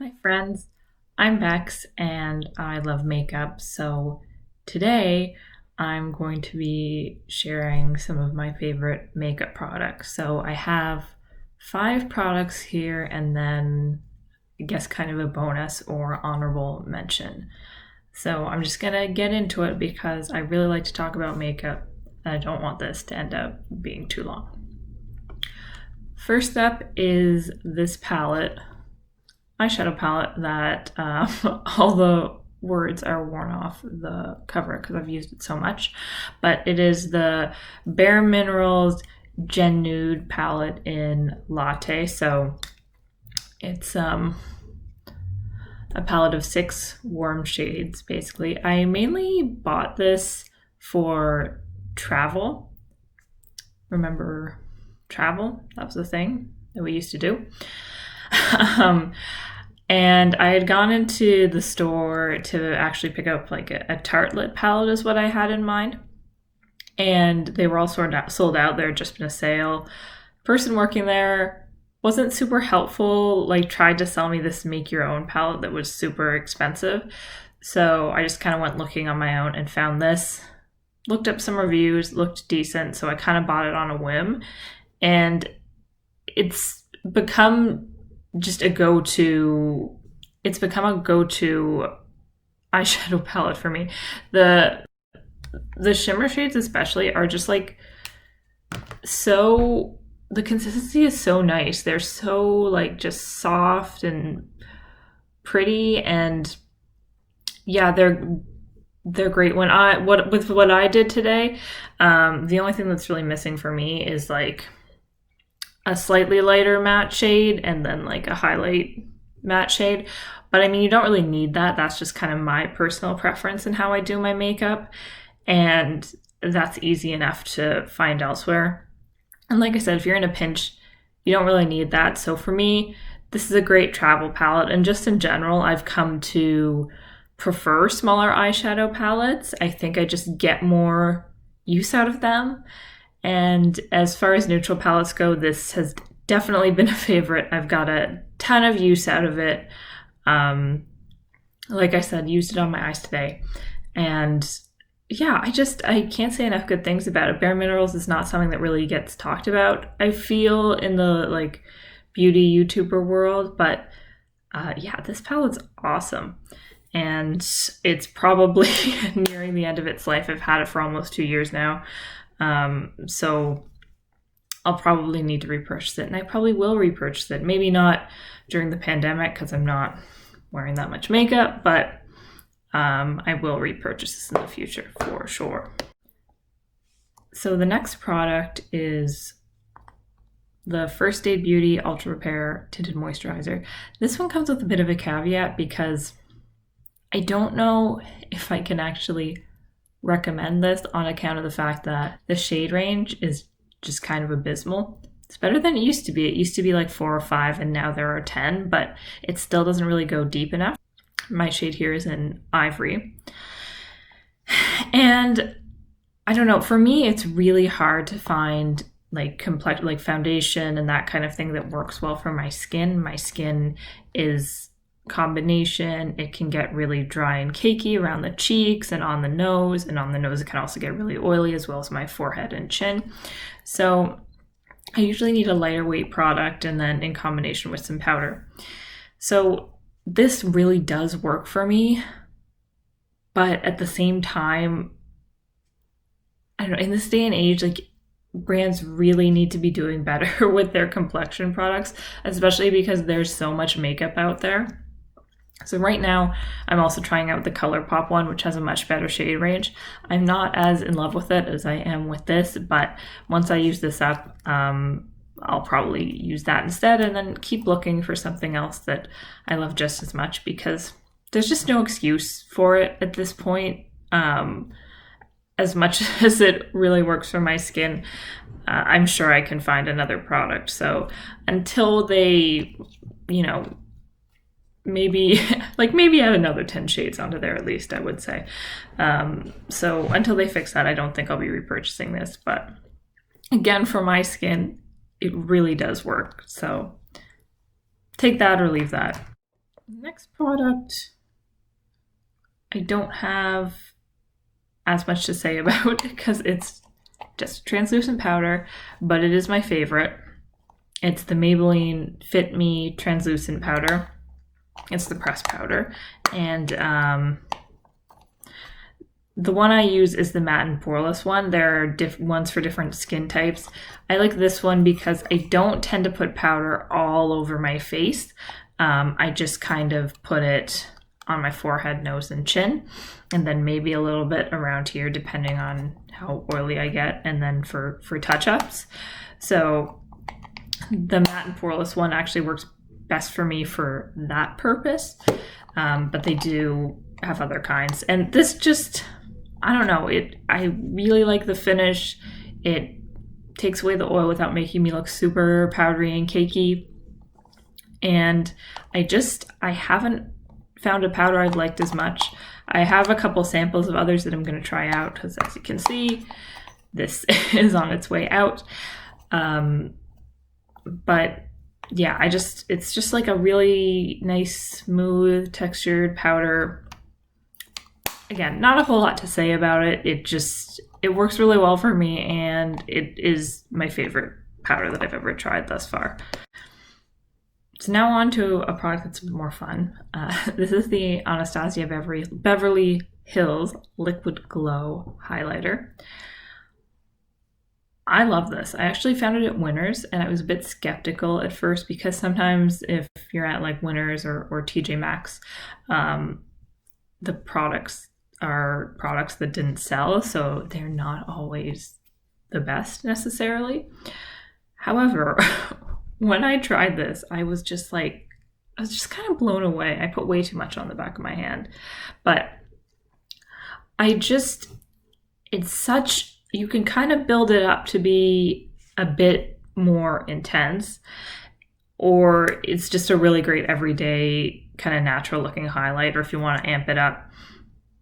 Hi friends, I'm Bex and I love makeup. So today I'm going to be sharing some of my favorite makeup products. So I have 5 products here and then I guess kind of a bonus or honorable mention. So I'm just gonna get into it because I really like to talk about makeup and I don't want this to end up being too long. First up is this palette, eyeshadow palette that all the words are worn off the cover because I've used it so much. But it is the bareMinerals Gen Nude palette in Latte. So it's a palette of 6 warm shades basically. I mainly bought this for travel. Remember travel? That was the thing that we used to do. And I had gone into the store to actually pick up like a Tartelette palette is what I had in mind. And they were all sold out. There had just been a sale. The person working there wasn't super helpful, like tried to sell me this make your own palette that was super expensive. So I just kind of went looking on my own and found this. Looked up some reviews, looked decent, so I kind of bought it on a whim. And it's become just a go-to. It's become a go-to eyeshadow palette for me. The shimmer shades especially are just like so, the consistency is so nice. They're so like just soft and pretty, and yeah, they're great. What I did today, the only thing that's really missing for me is like a slightly lighter matte shade and then like a highlight matte shade. But I mean, you don't really need that. That's just kind of my personal preference in how I do my makeup. And that's easy enough to find elsewhere. And like I said, if you're in a pinch, you don't really need that. So for me, this is a great travel palette. And just in general, I've come to prefer smaller eyeshadow palettes. I think I just get more use out of them. And as far as neutral palettes go, this has definitely been a favorite. I've got a ton of use out of it. Like I said, used it on my eyes today. And yeah, I can't say enough good things about it. bareMinerals is not something that really gets talked about, I feel, in the like beauty YouTuber world. But yeah, this palette's awesome. And it's probably nearing the end of its life. I've had it for almost 2 years now. So I'll probably need to repurchase it, and I probably will repurchase it. Maybe not during the pandemic because I'm not wearing that much makeup, but I will repurchase this in the future for sure. So the next product is the First Aid Beauty Ultra Repair Tinted Moisturizer. This one comes with a bit of a caveat because I don't know if I can actually recommend this on account of the fact that the shade range is just kind of abysmal. It's better than it used to be. It used to be like 4 or 5 and now there are 10, but it still doesn't really go deep enough. My shade here is in Ivory. And I don't know, for me it's really hard to find like foundation and that kind of thing that works well for my skin. My skin is combination. It can get really dry and cakey around the cheeks and on the nose, and on the nose it can also get really oily, as well as my forehead and chin. So I usually need a lighter weight product and then in combination with some powder. So this really does work for me, but at the same time, I don't know, in this day and age, like brands really need to be doing better with their complexion products, especially because there's so much makeup out there. So right now, I'm also trying out the ColourPop one, which has a much better shade range. I'm not as in love with it as I am with this, but once I use this up, I'll probably use that instead and then keep looking for something else that I love just as much, because there's just no excuse for it at this point. As much as it really works for my skin, I'm sure I can find another product. So until they, maybe add another 10 shades onto there at least, I would say. So until they fix that, I don't think I'll be repurchasing this. But again, for my skin, it really does work. So take that or leave that. Next product, I don't have as much to say about because it's just translucent powder, but it is my favorite. It's the Maybelline Fit Me translucent powder. It's the pressed powder, and the one I use is the matte and poreless one. There are ones for different skin types. I like this one because I don't tend to put powder all over my face. I just kind of put it on my forehead, nose, and chin, and then maybe a little bit around here depending on how oily I get, and then for touch-ups. So the matte and poreless one actually works best for me for that purpose, but they do have other kinds. And this just, I don't know, I really like the finish. It takes away the oil without making me look super powdery and cakey. And I haven't found a powder I've liked as much. I have a couple samples of others that I'm going to try out because, as you can see, this is on its way out. But yeah, it's just like a really nice, smooth, textured powder. Again, not a whole lot to say about it. It works really well for me, and it is my favorite powder that I've ever tried thus far. So now on to a product that's more fun. This is the Anastasia Beverly Hills Liquid Glow Highlighter. I love this. I actually found it at Winners, and I was a bit skeptical at first because sometimes if you're at like Winners or TJ Maxx, the products are products that didn't sell, so they're not always the best necessarily. However, when I tried this, I was just kind of blown away. I put way too much on the back of my hand, but you can kind of build it up to be a bit more intense, or it's just a really great everyday kind of natural looking highlight. Or if you want to amp it up,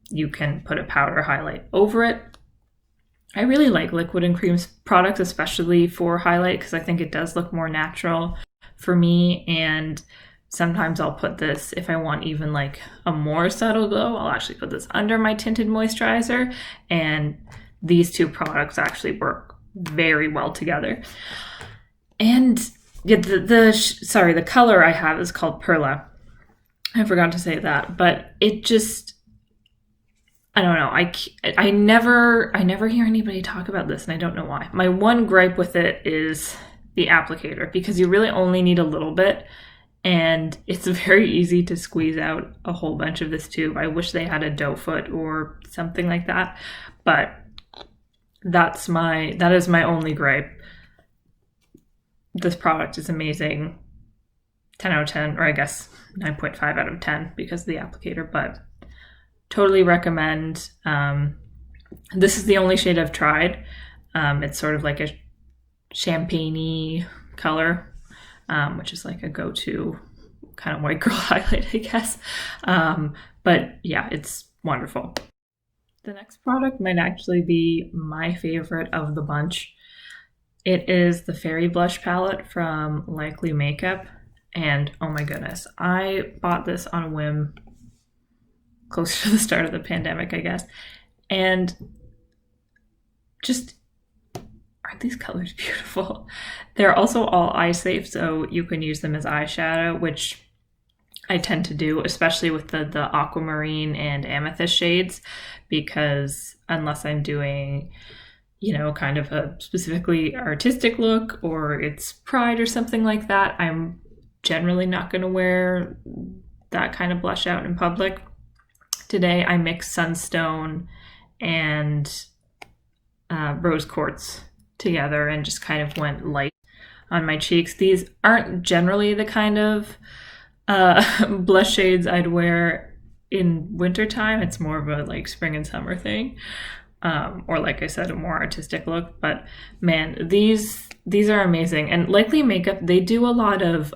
you can put a powder highlight over it. I really like liquid and cream products, especially for highlight, because I think it does look more natural for me. And sometimes I'll put this, if I want even like a more subtle glow, I'll actually put this under my tinted moisturizer. And these two products actually work very well together. And yeah, the color I have is called Perla. I forgot to say that, but it just, I don't know. I never hear anybody talk about this, and I don't know why. My one gripe with it is the applicator, because you really only need a little bit, and it's very easy to squeeze out a whole bunch of this tube. I wish they had a doe foot or something like that, but that is my only gripe. This product is amazing. 10 out of 10, or I guess 9.5 out of 10 because of the applicator, but totally recommend. This is the only shade I've tried. It's sort of like a champagne-y color, which is like a go-to kind of white girl highlight, I guess. But yeah, it's wonderful. The next product might actually be my favorite of the bunch. It is the Fairy Blush Palette from Likely Makeup. And oh my goodness, I bought this on a whim close to the start of the pandemic, I guess. And just, aren't these colors beautiful? They're also all eye safe, so you can use them as eyeshadow, which I tend to do, especially with the aquamarine and amethyst shades, because unless I'm doing, kind of a specifically artistic look or it's Pride or something like that, I'm generally not going to wear that kind of blush out in public. Today I mixed Sunstone and Rose Quartz together and just kind of went light on my cheeks. These aren't generally the kind of blush shades I'd wear in wintertime. It's more of a like spring and summer thing. Or like I said, a more artistic look. But man, these are amazing. And Likely Makeup, they do a lot of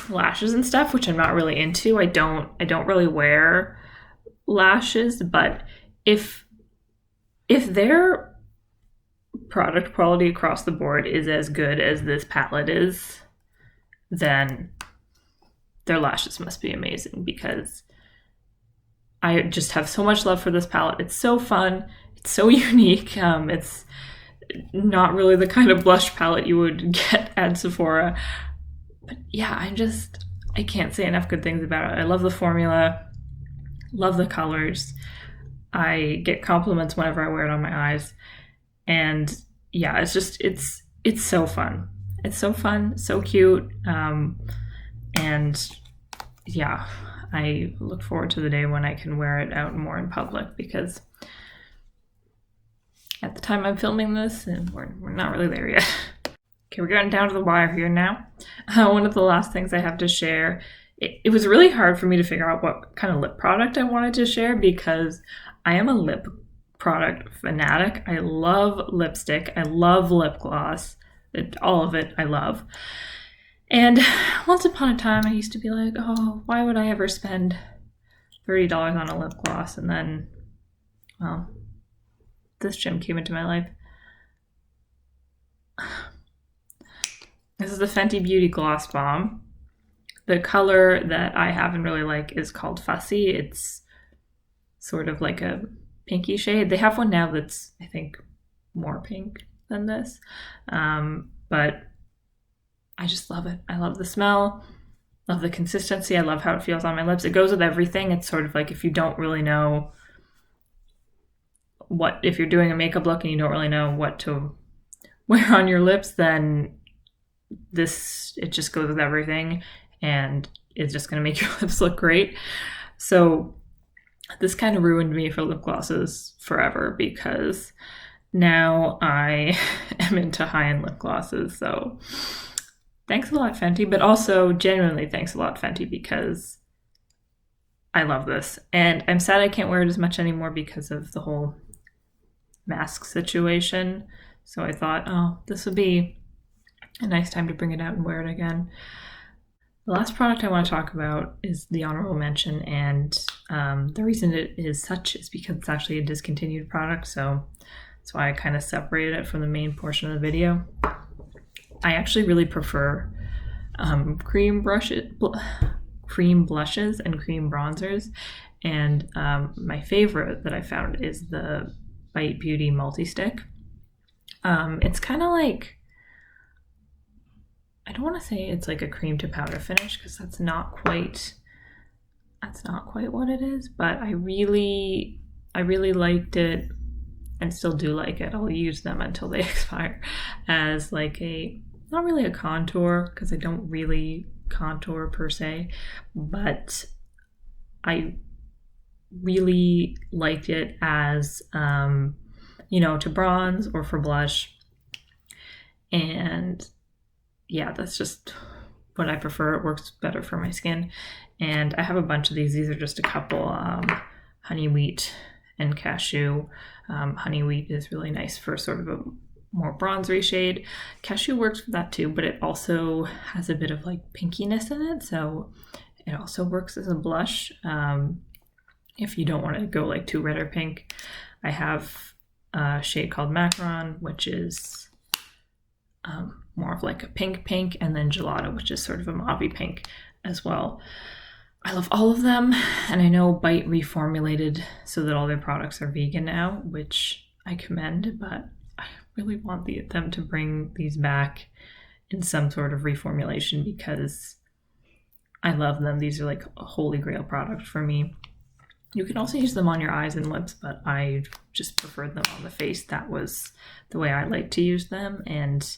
lashes and stuff, which I'm not really into. I don't really wear lashes, but if their product quality across the board is as good as this palette is, then their lashes must be amazing, because I just have so much love for this palette. It's so fun. It's so unique. It's not really the kind of blush palette you would get at Sephora. But yeah, I can't say enough good things about it. I love the formula, love the colors. I get compliments whenever I wear it on my eyes. And yeah, it's so fun. It's so fun, so cute. And yeah, I look forward to the day when I can wear it out more in public, because at the time I'm filming this, and we're not really there yet. Okay, we're getting down to the wire here now. One of the last things I have to share, it was really hard for me to figure out what kind of lip product I wanted to share, because I am a lip product fanatic. I love lipstick. I love lip gloss. All of it I love. And once upon a time, I used to be like, oh, why would I ever spend $30 on a lip gloss? And then, well, this gem came into my life. This is the Fenty Beauty Gloss Bomb. The color that I have and really like is called Fussy. It's sort of like a pinky shade. They have one now that's, I think, more pink than this. But I just love it. I love the smell, love the consistency. I love how it feels on my lips. It goes with everything. It's sort of like if you don't really know if you're doing a makeup look and you don't really know what to wear on your lips, then it just goes with everything, and it's just going to make your lips look great. So this kind of ruined me for lip glosses forever, because now I am into high-end lip glosses. So thanks a lot, Fenty, but also genuinely thanks a lot, Fenty, because I love this. And I'm sad I can't wear it as much anymore because of the whole mask situation. So I thought, oh, this would be a nice time to bring it out and wear it again. The last product I want to talk about is the honorable mention, and the reason it is such is because it's actually a discontinued product, so that's why I kind of separated it from the main portion of the video. I actually really prefer cream blushes and cream bronzers, and my favorite that I found is the Bite Beauty Multi-Stick. It's kind of like, I don't want to say it's like a cream to powder finish, because that's not quite what it is, but I really liked it and still do like it. I'll use them until they expire as like not really a contour, because I don't really contour per se, but I really liked it as to bronze or for blush. And yeah, that's just what I prefer. It works better for my skin. And I have a bunch of these. These are just a couple, honey wheat and cashew. Honey wheat is really nice for sort of a more bronzery shade. Cashew works for that too, but it also has a bit of like pinkiness in it, so it also works as a blush. If you don't want to go like too red or pink, I have a shade called Macaron, which is more of like a pink, and then Gelato, which is sort of a mauvey pink as well. I love all of them, and I know Bite reformulated so that all their products are vegan now, which I commend, but I really want them to bring these back in some sort of reformulation, because I love them. These are like a holy grail product for me. You can also use them on your eyes and lips, but I just preferred them on the face. That was the way I like to use them, and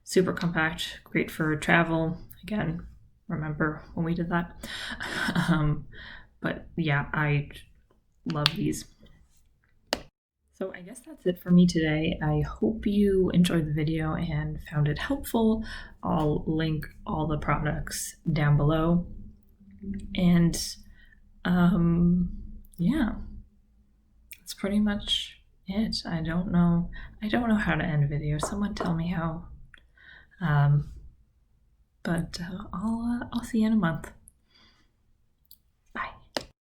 super compact, great for travel. Again, remember when we did that? But yeah, I love these. So I guess that's it for me today. I hope you enjoyed the video and found it helpful. I'll link all the products down below. And yeah, that's pretty much it. I don't know how to end videos. Someone tell me how. But I'll see you in a month.